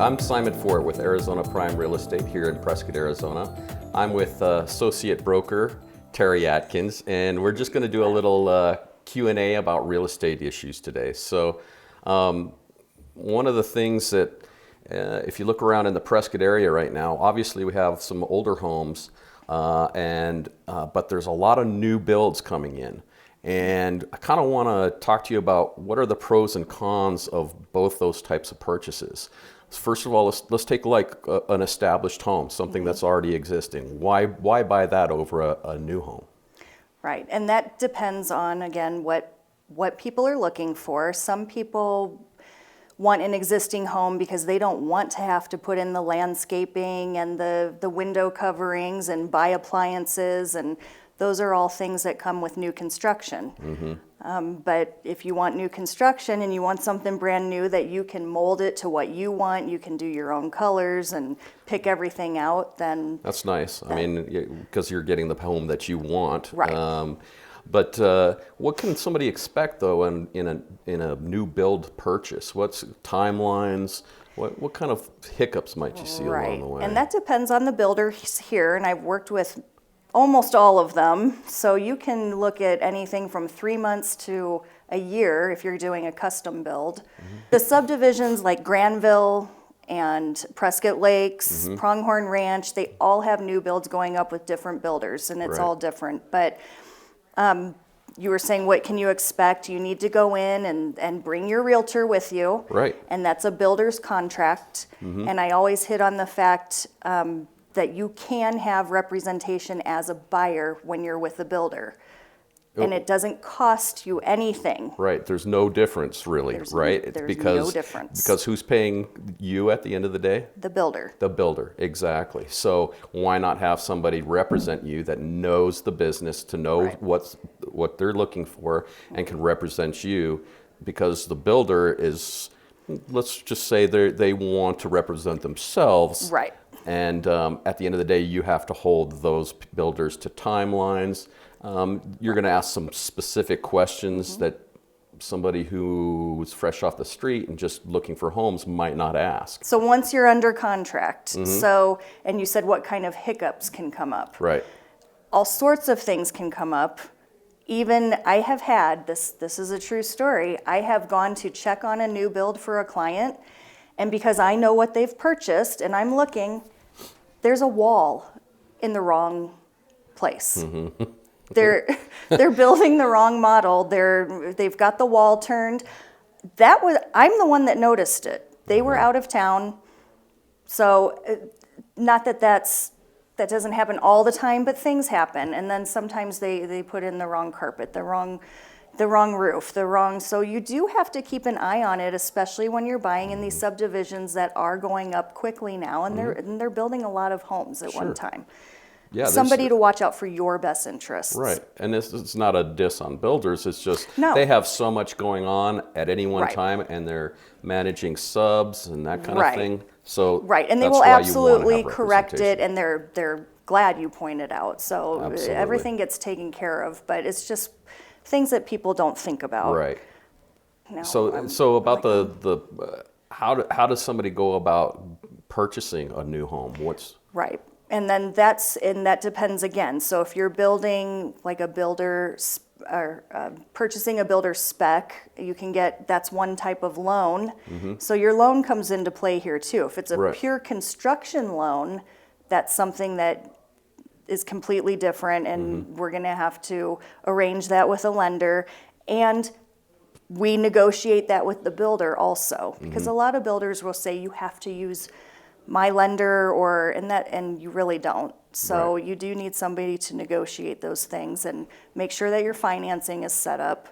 I'm Simon Fort with Arizona Prime Real Estate here in Prescott, Arizona. I'm with associate broker Terri Atkins, and we're just going to do a little Q&A about real estate issues today. So one of the things that if you look around in the Prescott area right now, obviously we have some older homes, but there's a lot of new builds coming in. And I kind of want to talk to you about what are the pros and cons of both those types of purchases. First of all, let's take like an established home, something that's already existing. Why buy that over a new home? Right, and that depends on, again, what people are looking for. Some people want an existing home because they don't want to have to put in the landscaping and the window coverings and buy appliances, and those are all things that come with new construction. But if you want new construction and you want something brand new that you can mold it to what you want, you can do your own colors and pick everything out, then... That's nice. I mean, because you're getting the home that you want. Right. But what can somebody expect, though, in a new build purchase? What's timelines? What kind of hiccups might you see along the way? And that depends on the builder here, and I've worked with almost all of them. So you can look at anything from 3 months to a year if you're doing a custom build. The subdivisions like Granville and Prescott Lakes, Pronghorn Ranch, they all have new builds going up with different builders, and it's all different. But you were saying, what can you expect? You need to go in and bring your realtor with you. Right. And that's a builder's contract. And I always hit on the fact that you can have representation as a buyer when you're with a builder. And it doesn't cost you anything. Right. There's no difference, really, right? There's no difference. Because who's paying you at the end of the day? The builder. The builder, exactly. So why not have somebody represent you that knows the business, to know what they're looking for, and can represent you? Because the builder is, let's just say they want to represent themselves. Right. And at the end of the day, you have to hold those builders to timelines. You're going to ask some specific questions that somebody who's fresh off the street and just looking for homes might not ask. So once you're under contract, and you said what kind of hiccups can come up. Right. All sorts of things can come up. Even I have had, this is a true story, I have gone to check on a new build for a client, and because I know what they've purchased and I'm looking, there's a wall in the wrong place. They're building the wrong model. They've got the wall turned. I'm the one that noticed it. They were out of town. So not that doesn't happen all the time, but things happen. And then sometimes they put in the wrong carpet, the wrong roof, so you do have to keep an eye on it, especially when you're buying in these subdivisions that are going up quickly now, and they're building a lot of homes at one time. Yeah, somebody to watch out for your best interests. Right, and it's not a diss on builders, it's just No. they have so much going on at any one time, and they're managing subs and that kind of thing. So and they will absolutely correct it, and they're glad you pointed out. So everything gets taken care of, but it's just things that people don't think about. Right. No, so about how does somebody go about purchasing a new home? Right. And then that depends again. So if you're building like a builder or purchasing a builder spec, you can that's one type of loan. So your loan comes into play here too. If it's a pure construction loan, that's something that is completely different, and we're going to have to arrange that with a lender, and we negotiate that with the builder also, because a lot of builders will say you have to use my lender and you really don't. So you do need somebody to negotiate those things and make sure that your financing is set up.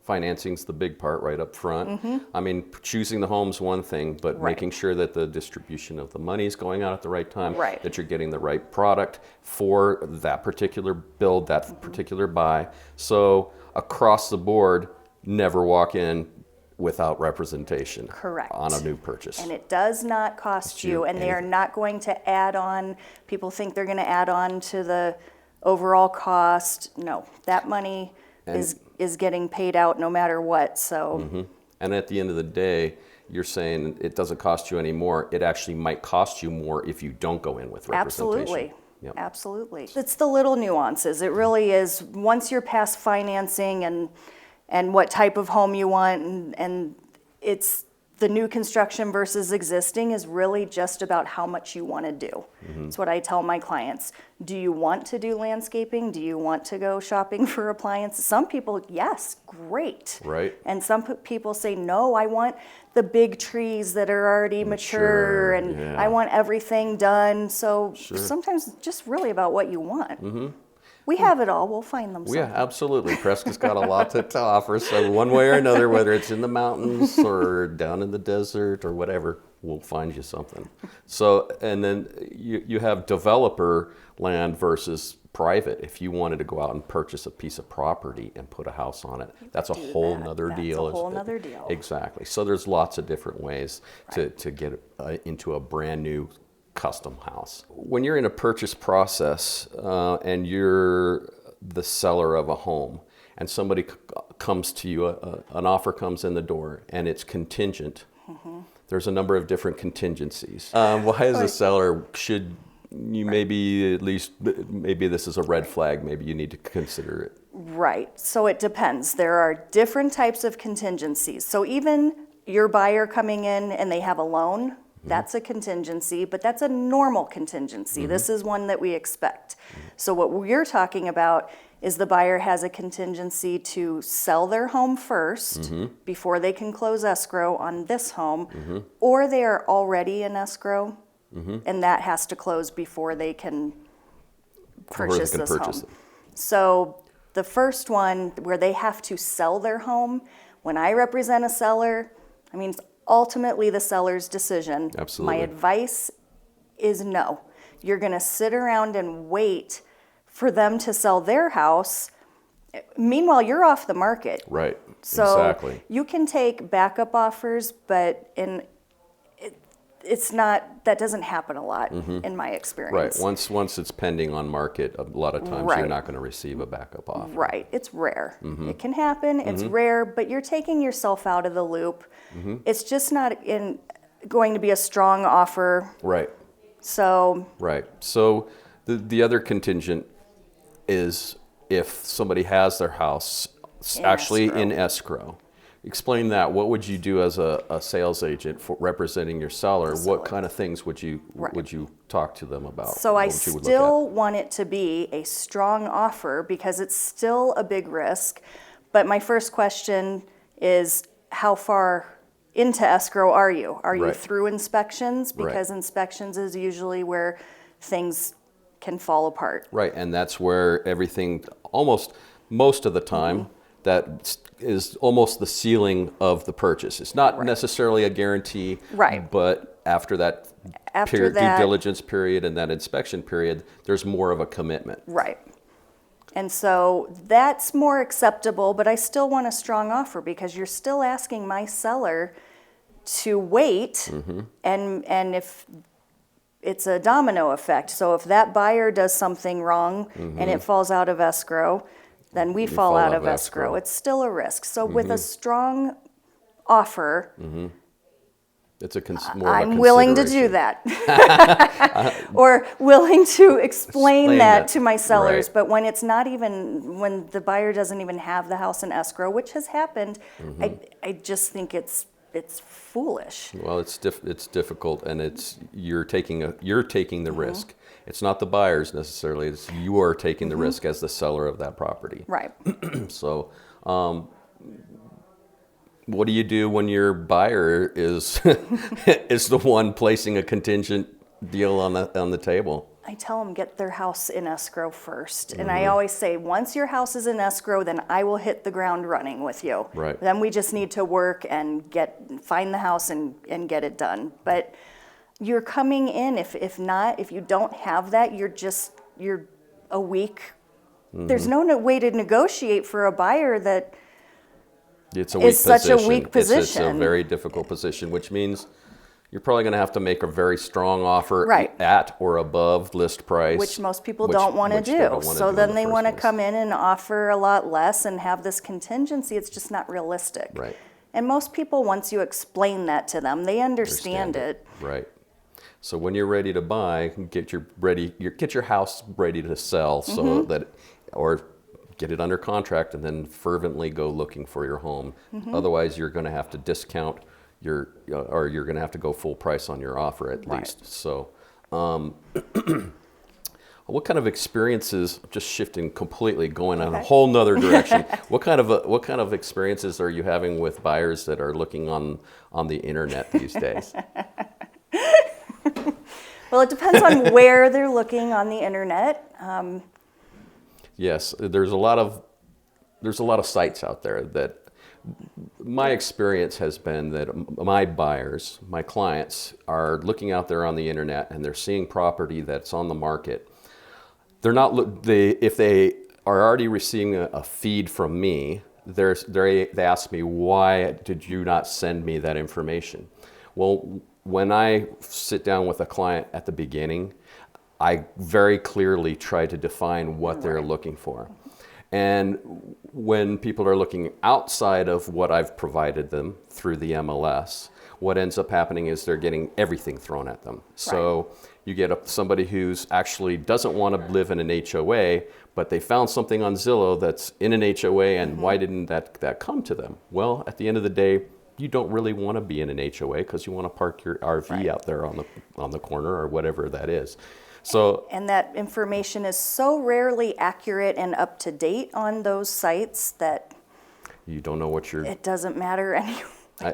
Financing's the big part right up front. I mean, choosing the home's one thing, but making sure that the distribution of the money is going out at the right time, that you're getting the right product for that particular build, that particular buy. So across the board, never walk in without representation on a new purchase. And it does not cost you, and they are not going to add on. People think they're going to add on to the overall cost. No, that money is getting paid out no matter what. So and at the end of the day, you're saying it doesn't cost you any more. It actually might cost you more if you don't go in with representation. Absolutely. Yep. Absolutely. It's the little nuances. It really is. Once you're past financing and what type of home you want, and it's the new construction versus existing is really just about how much you want to do. It's what I tell my clients. Do you want to do landscaping? Do you want to go shopping for appliances? Some people, yes, great. Right. And some people say, no, I want the big trees that are already mature, and yeah. I want everything done. So sometimes it's just really about what you want. We have it all. We'll find them. Yeah, absolutely. Prescott's got a lot to offer. So one way or another, whether it's in the mountains or down in the desert or whatever, we'll find you something. So, and then you have developer land versus private. If you wanted to go out and purchase a piece of property and put a house on it, that's a whole nother deal. That's a whole nother deal. Exactly. So there's lots of different ways to get into a brand new custom house. When you're in a purchase process and you're the seller of a home and somebody comes to you, an offer comes in the door and it's contingent, there's a number of different contingencies. Why as a seller should you maybe this is a red flag, maybe you need to consider it? Right. So it depends. There are different types of contingencies. So even your buyer coming in and they have a loan, that's a contingency, but that's a normal contingency. This is one that we expect. So what we're talking about is the buyer has a contingency to sell their home first before they can close escrow on this home, or they are already in escrow, and that has to close before they can purchase this home. So the first one, where they have to sell their home, when I represent a seller, I mean, ultimately the seller's decision. Absolutely. My advice is no. You're going to sit around and wait for them to sell their house. Meanwhile, you're off the market. Right. So exactly. You can take backup offers, but it's not, that doesn't happen a lot in my experience. Right. Once it's pending on market, a lot of times you're not going to receive a backup offer. Right. It's rare. It can happen. It's rare, but you're taking yourself out of the loop. It's just not going to be a strong offer. Right. So. Right. So the other contingent is if somebody has their house in escrow. Explain that. What would you do as a sales agent for representing your seller? What kind of things would you talk to them about? So I still want it to be a strong offer because it's still a big risk. But my first question is, how far into escrow are you? Are you through inspections? Because inspections is usually where things can fall apart. Right, and that's where everything, most of the time, that is almost the ceiling of the purchase. It's not necessarily a guarantee, but after that due diligence period and that inspection period, there's more of a commitment. Right. And so that's more acceptable, but I still want a strong offer because you're still asking my seller to wait, and if it's a domino effect. So if that buyer does something wrong and it falls out of escrow, then we fall out of escrow. It's still a risk. So with a strong offer, it's more I'm willing to do that. Or willing to explain that to my sellers. But when it's not even, when the buyer doesn't even have the house in escrow, which has happened, I just think it's foolish. Well, it's difficult, and you're taking the risk. It's not the buyers necessarily. It's you are taking the risk as the seller of that property. Right. So, what do you do when your buyer is is the one placing a contingent deal on the table? I tell them get their house in escrow first. And I always say, once your house is in escrow, then I will hit the ground running with you. Right. Then we just need to work and find the house and get it done. But you're coming in, if you don't have that, you're a weak. There's no way to negotiate for a buyer that such a weak position. It's a very difficult position, which means you're probably going to have to make a very strong offer at or above list price. Which most people don't want to do. So then they want to come in and offer a lot less and have this contingency. It's just not realistic. Right. And most people, once you explain that to them, they understand it. Right. So when you're ready to buy, get your house ready to sell, so that, or get it under contract and then fervently go looking for your home. Otherwise, you're going to have to discount or you're going to have to go full price on your offer at least. So, what kind of experiences, just shifting completely, going in a whole nother direction, what kind of experiences are you having with buyers that are looking on the internet these days? Well, it depends on where they're looking on the internet. Yes, there's a lot of sites out there that my experience has been that my buyers, my clients, are looking out there on the internet and they're seeing property that's on the market. They're not if they are already receiving a feed from me, they ask me, why did you not send me that information? Well, when I sit down with a client at the beginning, I very clearly try to define what they're looking for. And when people are looking outside of what I've provided them through the MLS, what ends up happening is they're getting everything thrown at them. So you get somebody who's actually doesn't want to live in an HOA, but they found something on Zillow that's in an HOA, and why didn't that come to them? Well, at the end of the day, you don't really want to be in an HOA because you want to park your RV out there on the corner or whatever that is. So, and that information is so rarely accurate and up to date on those sites that you don't know what it doesn't matter anyway.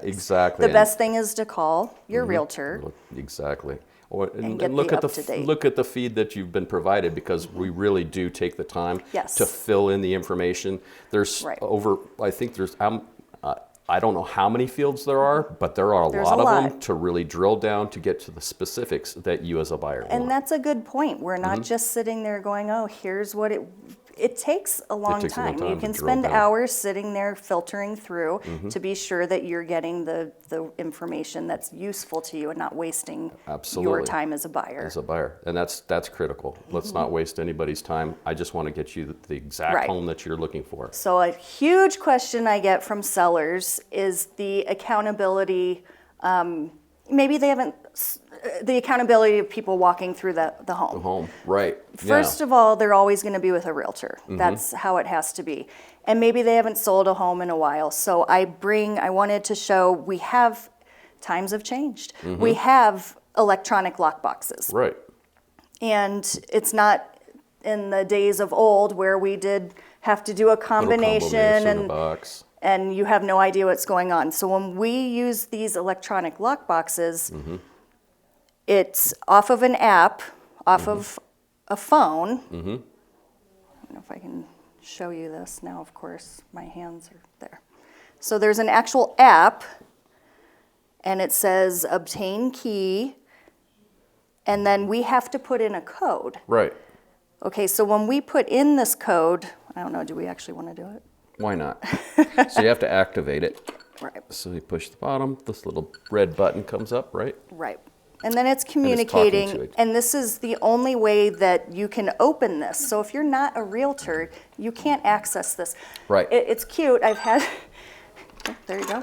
Exactly. The best thing is to call your realtor. Exactly. And get look the at up-to-date. look at the feed that you've been provided, because we really do take the time to fill in the information. There's I think there's I don't know how many fields there are, but there are a lot of them to really drill down to get to the specifics that you as a buyer want. And that's a good point. We're not just sitting there going, oh, here's what it takes a long time. You can spend hours sitting there filtering through to be sure that you're getting the information that's useful to you and not wasting your time as a buyer. And that's critical. Let's not waste anybody's time. I just want to get you the exact home that you're looking for. So a huge question I get from sellers is the accountability. Maybe they haven't, the accountability of people walking through the home. The home, right. First of all, they're always going to be with a realtor. That's how it has to be. And maybe they haven't sold a home in a while. So I wanted to show times have changed. We have electronic lockboxes. Right. And it's not in the days of old where we did have to do a combination and you have no idea what's going on. So when we use these electronic lockboxes, it's off of an app, off of a phone. I don't know if I can show you this now, of course, my hands are there. So there's an actual app, and it says obtain key, and then we have to put in a code. Right. Okay, so when we put in this code, I don't know, do we actually want to do it? Why not? So you have to activate it. Right. So you push the bottom, this little red button comes up, right? Right. And then it's communicating, and this is the only way that you can open this. So if you're not a realtor, you can't access this. Right. It's cute. I've had, there you go.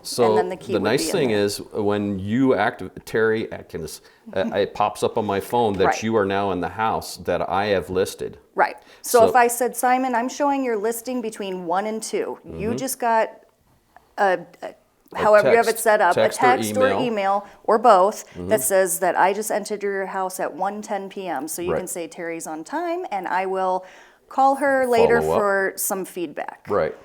So the nice thing is when you activate Terri Atkins, it pops up on my phone that you are now in the house that I have listed. Right. So if I said, Simon, I'm showing your listing between 1 and 2. You just got however you have it set up, a text or email or both that says that I just entered your house at 1:10 p.m. So you can say Terry's on time, and I will call her later for some feedback. Right.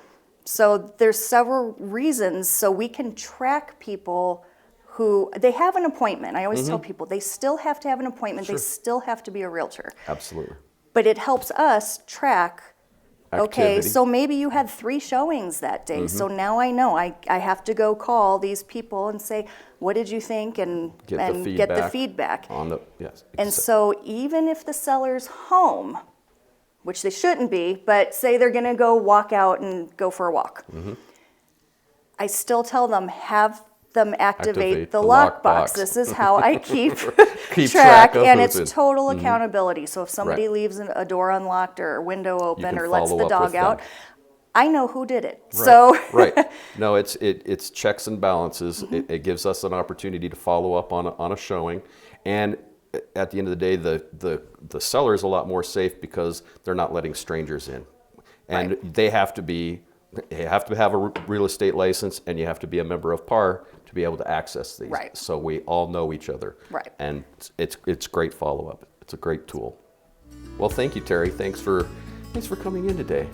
So there's several reasons. So we can track people who, they have an appointment. I always tell people they still have to have an appointment. They still have to be a realtor. Absolutely. But it helps us track, activity. Okay, so maybe you had 3 showings that day. So now I know I have to go call these people and say, what did you think? And get the feedback. And so even if the seller's home, which they shouldn't be, but say they're going to go walk out and go for a walk. I still tell them, have them activate the lockbox. This is how I keep track, and it's total accountability. So if somebody leaves a door unlocked or a window open or lets the dog out, I know who did it. So Right. No, it's checks and balances. It gives us an opportunity to follow up on a showing, and at the end of the day, the seller is a lot more safe because they're not letting strangers in, and they have to have a real estate license, and you have to be a member of PAR to be able to access these. Right. So we all know each other. Right. And it's great follow up. It's a great tool. Well, thank you, Terri. Thanks for coming in today.